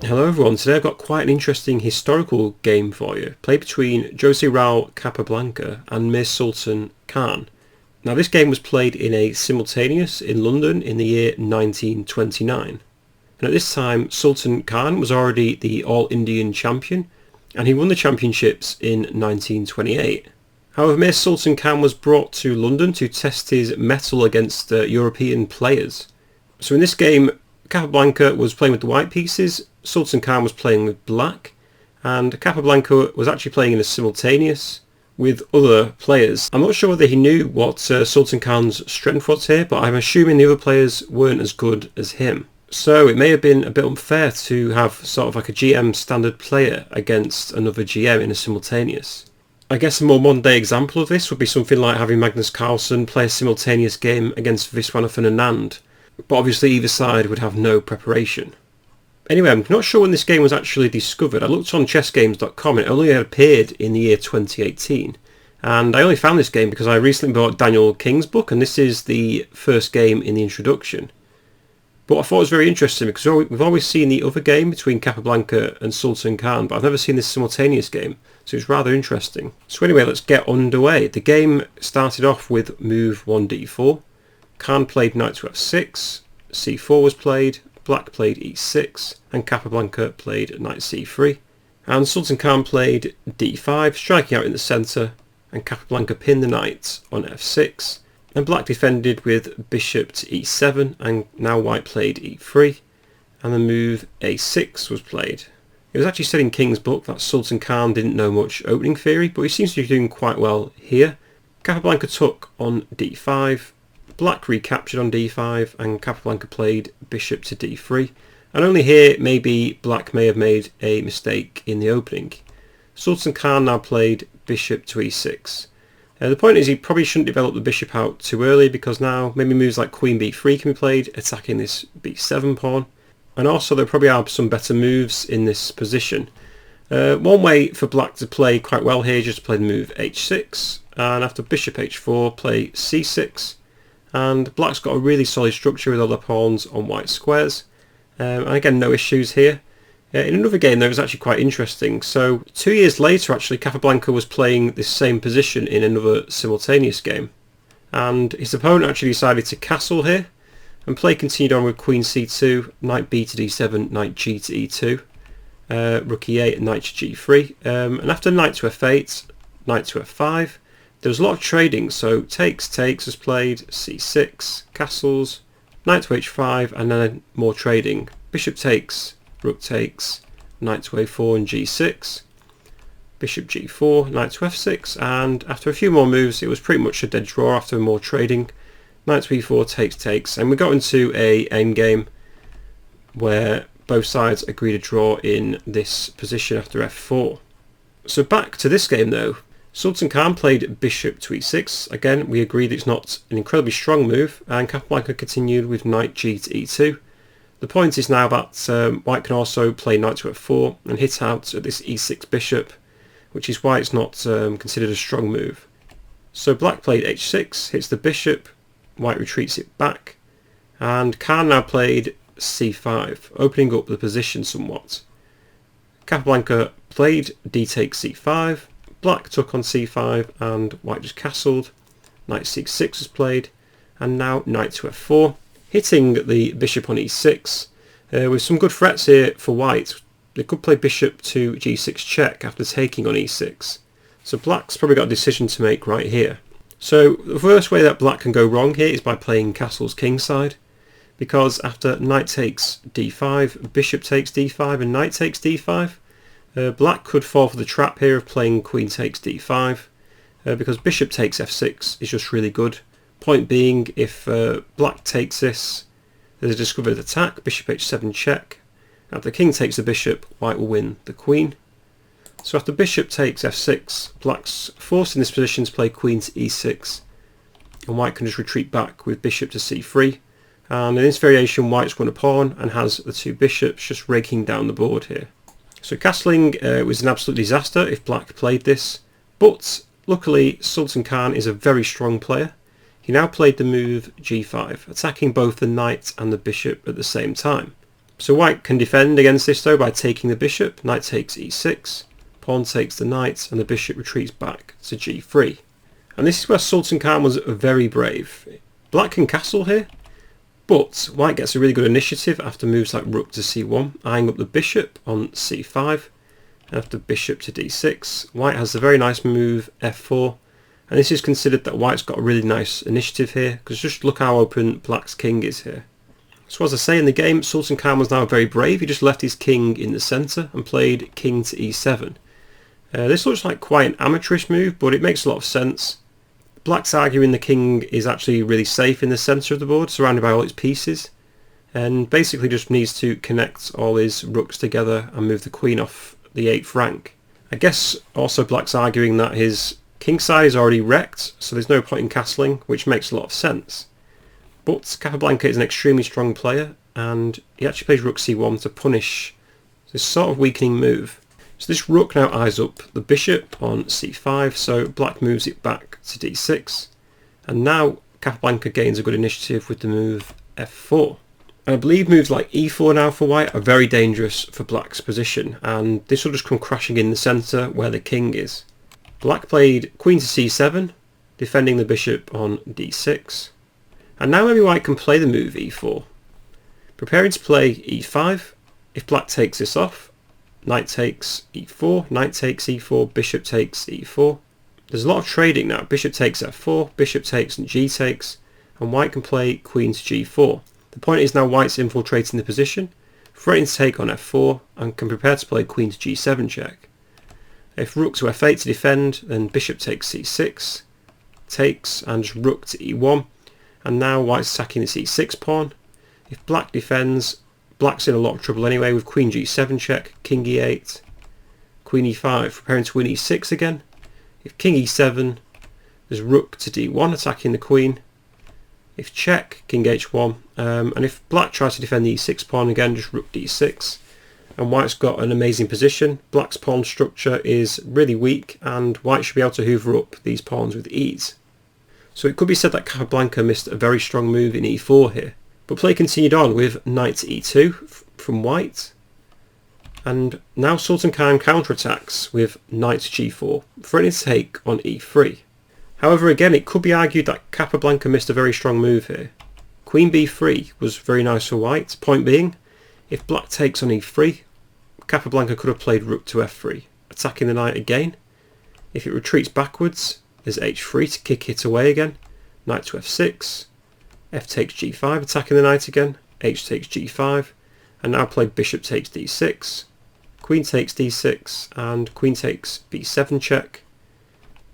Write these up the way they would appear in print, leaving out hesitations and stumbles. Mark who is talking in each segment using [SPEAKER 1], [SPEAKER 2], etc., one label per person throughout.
[SPEAKER 1] Hello everyone, today I've got quite an interesting historical game for you, played between José Raul Capablanca and Mir Sultan Kahn. Now this game was played in a simultaneous in London in the year 1929, and at this time Sultan Kahn was already the All-Indian champion and he won the championships in 1928. However, Mir Sultan Kahn was brought to London to test his mettle against European players. So in this game, Capablanca was playing with the white pieces, Sultan Kahn was playing with black, and Capablanca was actually playing in a simultaneous with other players. I'm not sure whether he knew what Sultan Kahn's strength was here, but I'm assuming the other players weren't as good as him. So it may have been a bit unfair to have sort of like a GM standard player against another GM in a simultaneous. I guess a more modern day example of this would be something like having Magnus Carlsen play a simultaneous game against Viswanathan Anand, but obviously either side would have no preparation. Anyway, I'm not sure when this game was actually discovered. I looked on chessgames.com and it only appeared in the year 2018. And I only found this game because I recently bought Daniel King's book, and this is the first game in the introduction. But I thought it was very interesting because we've always seen the other game between Capablanca and Sultan Kahn, but I've never seen this simultaneous game, so it's rather interesting. So anyway, let's get underway. The game started off with move 1d4. Kahn played knight to f6, c4 was played, black played e6, and Capablanca played knight c3. And Sultan Kahn played d5, striking out in the centre, and Capablanca pinned the knight on f6. And black defended with bishop to e7, and now white played e3, and the move a6 was played. It was actually said in King's book that Sultan Kahn didn't know much opening theory, but he seems to be doing quite well here. Capablanca took on d5, black recaptured on d5, and Capablanca played bishop to d3, and only here maybe black may have made a mistake in the opening. Sultan Kahn now played bishop to e6. The point is he probably shouldn't develop the bishop out too early, because now maybe moves like queen b3 can be played, attacking this b7 pawn, and also there probably are some better moves in this position. One way for black to play quite well here is just to play the move h6, and after bishop h4 play c6, and black's got a really solid structure with all the pawns on white squares, and again no issues here. In another game though it was actually quite interesting. So 2 years later actually Capablanca was playing this same position in another simultaneous game, and his opponent actually decided to castle here, and play continued on with queen c2, knight b to d7, knight g to e2, rook e8, knight to g3, and after knight to f8, knight to f5, there was a lot of trading. So takes was played, c6, castles, knight to h5, and then more trading. Bishop takes, rook takes, knight to a4 and g6, bishop g4, knight to f6, and after a few more moves it was pretty much a dead draw after more trading. Knight to e4 takes, and we got into a endgame where both sides agreed to draw in this position after f4. So back to this game though. Sultan Kahn played bishop to e6. Again, we agreed it's not an incredibly strong move, and Capablanca continued with knight g to e2. The point is now that white can also play knight to f4 and hit out at this e6 bishop, which is why it's not considered a strong move. So black played h6, hits the bishop, white retreats it back, and Kahn now played c5, opening up the position somewhat. Capablanca played d takes c5, black took on c5, and white just castled. Knight c6 was played, and now knight to f4, hitting the bishop on e6, with some good threats here for white. They could play bishop to g6 check after taking on e6. So black's probably got a decision to make right here. So the first way that black can go wrong here is by playing castle's kingside, because after knight takes d5, bishop takes d5, and knight takes d5, black could fall for the trap here of playing queen takes d5, because bishop takes f6 is just really good. Point being, if black takes this, there's a discovered attack, bishop h7 check. After the king takes the bishop, white will win the queen. So after bishop takes f6, black's forced in this position to play queen to e6, and white can just retreat back with bishop to c3. And in this variation, white's won a pawn and has the two bishops just raking down the board here. So castling was an absolute disaster if black played this, but luckily Sultan Kahn is a very strong player. He now played the move g5, attacking both the knight and the bishop at the same time. So white can defend against this though by taking the bishop. Knight takes e6, pawn takes the knight, and the bishop retreats back to g3. And this is where Sultan Kahn was very brave. Black can castle here, but white gets a really good initiative after moves like rook to c1, eyeing up the bishop on c5, and after bishop to d6, white has a very nice move f4, and this is considered that white's got a really nice initiative here, because just look how open black's king is here. So as I say in the game, Sultan Kahn was now very brave. He just left his king in the centre and played king to e7. This looks like quite an amateurish move, but it makes a lot of sense. Black's arguing the king is actually really safe in the centre of the board, surrounded by all its pieces, and basically just needs to connect all his rooks together and move the queen off the 8th rank. I guess also Black's arguing that his king side is already wrecked, so there's no point in castling, which makes a lot of sense. But Capablanca is an extremely strong player, and he actually plays rook c1 to punish this sort of weakening move. So this rook now eyes up the bishop on c5, so black moves it back to d6, and now Capablanca gains a good initiative with the move f4. And I believe moves like e4 now for white are very dangerous for black's position, and this will just come crashing in the centre where the king is. Black played queen to c7, defending the bishop on d6. And now maybe white can play the move e4. Preparing to play e5, if black takes this off, knight takes e4, knight takes e4, bishop takes e4. There's a lot of trading now. Bishop takes f4, bishop takes and g takes, and white can play queen to g4. The point is now white's infiltrating the position, threatening to take on f4, and can prepare to play queen to g7 check. If rook to f8 to defend, then bishop takes c6, takes, and just rook to e1. And now white's attacking the c6 pawn. If black defends, black's in a lot of trouble anyway with queen g7 check, king e8, queen e5, preparing to win e6 again. If king e7, there's rook to d1 attacking the queen. If check, king h1, and if black tries to defend the e6 pawn again, just rook d6. And white's got an amazing position. Black's pawn structure is really weak, and white should be able to hoover up these pawns with ease. So it could be said that Capablanca missed a very strong move in e4 here. But play continued on with knight to e2 from white. And now Sultan Kahn counterattacks with knight to g4, threatening to take on e3. However, again, it could be argued that Capablanca missed a very strong move here. Queen b3 was very nice for white. Point being, if black takes on e3, Capablanca could have played rook to f3, attacking the knight again. If it retreats backwards, there's h3 to kick it away again, knight to f6, f takes g5 attacking the knight again, h takes g5, and now play bishop takes d6, queen takes d6, and queen takes b7 check,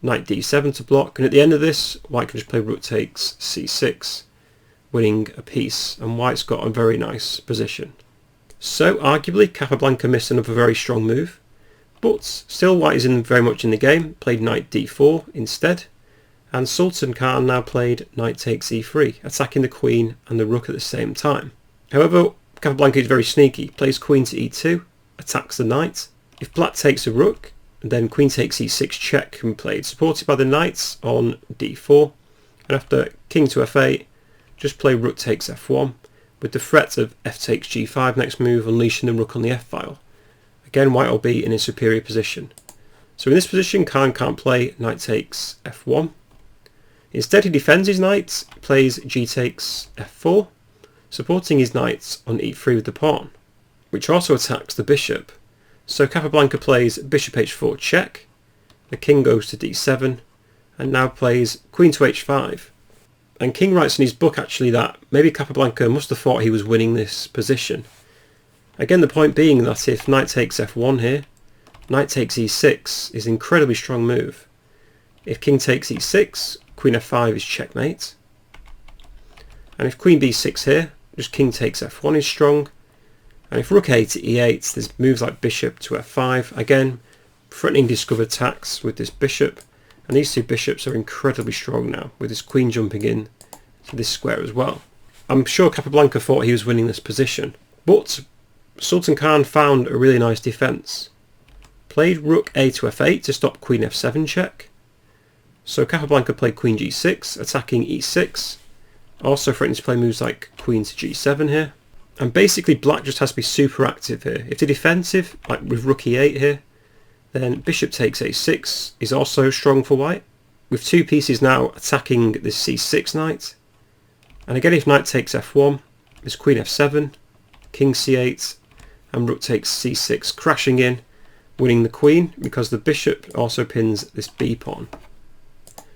[SPEAKER 1] knight d7 to block, and at the end of this white can just play rook takes c6, winning a piece, and white's got a very nice position. So arguably Capablanca missed another very strong move, but still white is very much in the game, played knight d4 instead, and Sultan Kahn now played knight takes e3, attacking the queen and the rook at the same time. However, Capablanca is very sneaky, plays queen to e2, attacks the knight. If black takes a rook, then queen takes e6 check can be played, supported by the knights on d4, and after king to f8, just play rook takes f1, with the threat of f takes g5 next move, unleashing the rook on the f-file. Again, white will be in a superior position. So in this position, Kahn can't play knight takes f1. Instead, he defends his knight, plays g takes f4, supporting his knight on e3 with the pawn, which also attacks the bishop. So Capablanca plays bishop h4 check, the king goes to d7, and now plays queen to h5. And King writes in his book actually that maybe Capablanca must have thought he was winning this position. Again, the point being that if knight takes f1 here, knight takes e6 is an incredibly strong move. If king takes e6, queen f5 is checkmate. And if queen b6 here, just king takes f1 is strong. And if rook a to e8, there's moves like bishop to f5. Again, threatening discovered attacks with this bishop. And these two bishops are incredibly strong now, with this queen jumping in to this square as well. I'm sure Capablanca thought he was winning this position, but Sultan Kahn found a really nice defence. Played rook a to f8 to stop queen f7 check. So Capablanca played queen g6, attacking e6. Also threatening to play moves like queen to g7 here. And basically black just has to be super active here. If they're defensive, like with rook e8 here, then bishop takes a6 is also strong for white, with two pieces now attacking this c6 knight. And again, if knight takes f1, there's queen f7, king c8, and rook takes c6, crashing in, winning the queen, because the bishop also pins this b pawn.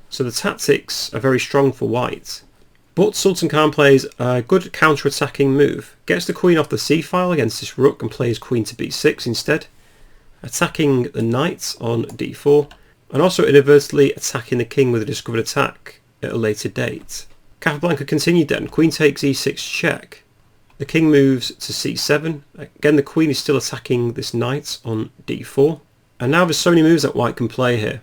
[SPEAKER 1] So the tactics are very strong for white. But Sultan Kahn plays a good counter-attacking move, gets the queen off the c-file against this rook and plays queen to b6 instead, attacking the knight on d4, and also inadvertently attacking the king with a discovered attack at a later date. Capablanca continued then, queen takes e6 check. The king moves to c7, again the queen is still attacking this knight on d4, and now there's so many moves that white can play here.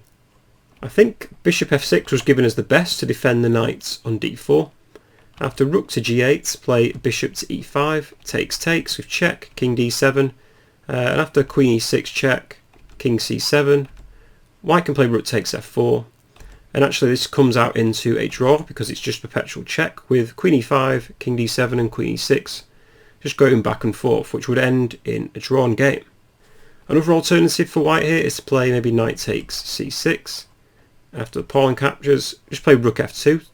[SPEAKER 1] I think bishop f6 was given as the best to defend the knight on d4. After rook to g8, play bishop to e5, takes with check, king d7, and after queen e6 check, king c7, white can play rook takes f4, and actually this comes out into a draw because it's just perpetual check with queen e5, king d7 and queen e6 just going back and forth, which would end in a drawn game. Another alternative for white here is to play maybe knight takes c6. After the pawn captures, just play rook f2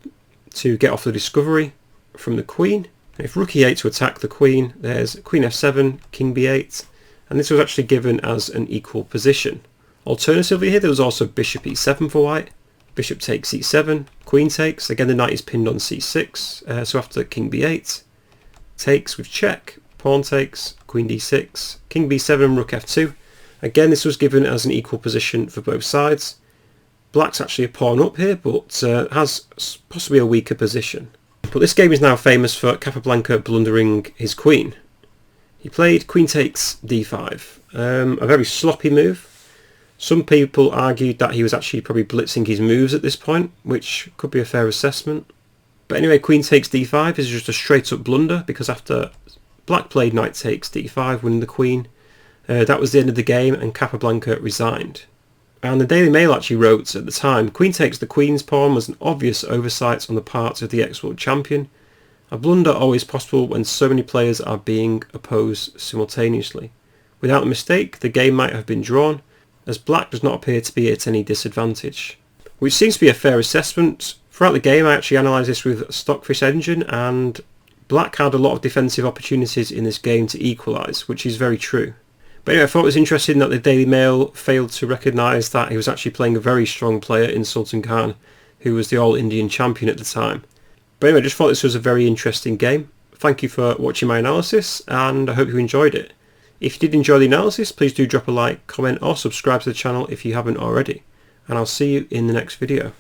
[SPEAKER 1] to get off the discovery from the queen. And if rook e8 to attack the queen, there's queen f7, king b8, and this was actually given as an equal position. Alternatively here, there was also bishop e7 for white. Bishop takes c7, queen takes, again the knight is pinned on c6, so after king b8, takes with check, pawn takes, queen d6, king b7, rook f2. Again this was given as an equal position for both sides. Black's actually a pawn up here, but has possibly a weaker position. But this game is now famous for Capablanca blundering his queen. He played queen takes d5, a very sloppy move. Some people argued that he was actually probably blitzing his moves at this point, which could be a fair assessment. But anyway, queen takes d5 is just a straight up blunder, because after black played knight takes d5, winning the queen, that was the end of the game and Capablanca resigned. And the Daily Mail actually wrote at the time, queen takes the queen's pawn was an obvious oversight on the part of the ex-world champion. A blunder always possible when so many players are being opposed simultaneously. Without a mistake, the game might have been drawn, as black does not appear to be at any disadvantage. Which seems to be a fair assessment. Throughout the game I actually analysed this with Stockfish Engine, and black had a lot of defensive opportunities in this game to equalise, which is very true. But anyway, I thought it was interesting that the Daily Mail failed to recognise that he was actually playing a very strong player in Sultan Kahn, who was the All-Indian champion at the time. But anyway, I just thought this was a very interesting game. Thank you for watching my analysis, and I hope you enjoyed it. If you did enjoy the analysis, please do drop a like, comment or subscribe to the channel if you haven't already. And I'll see you in the next video.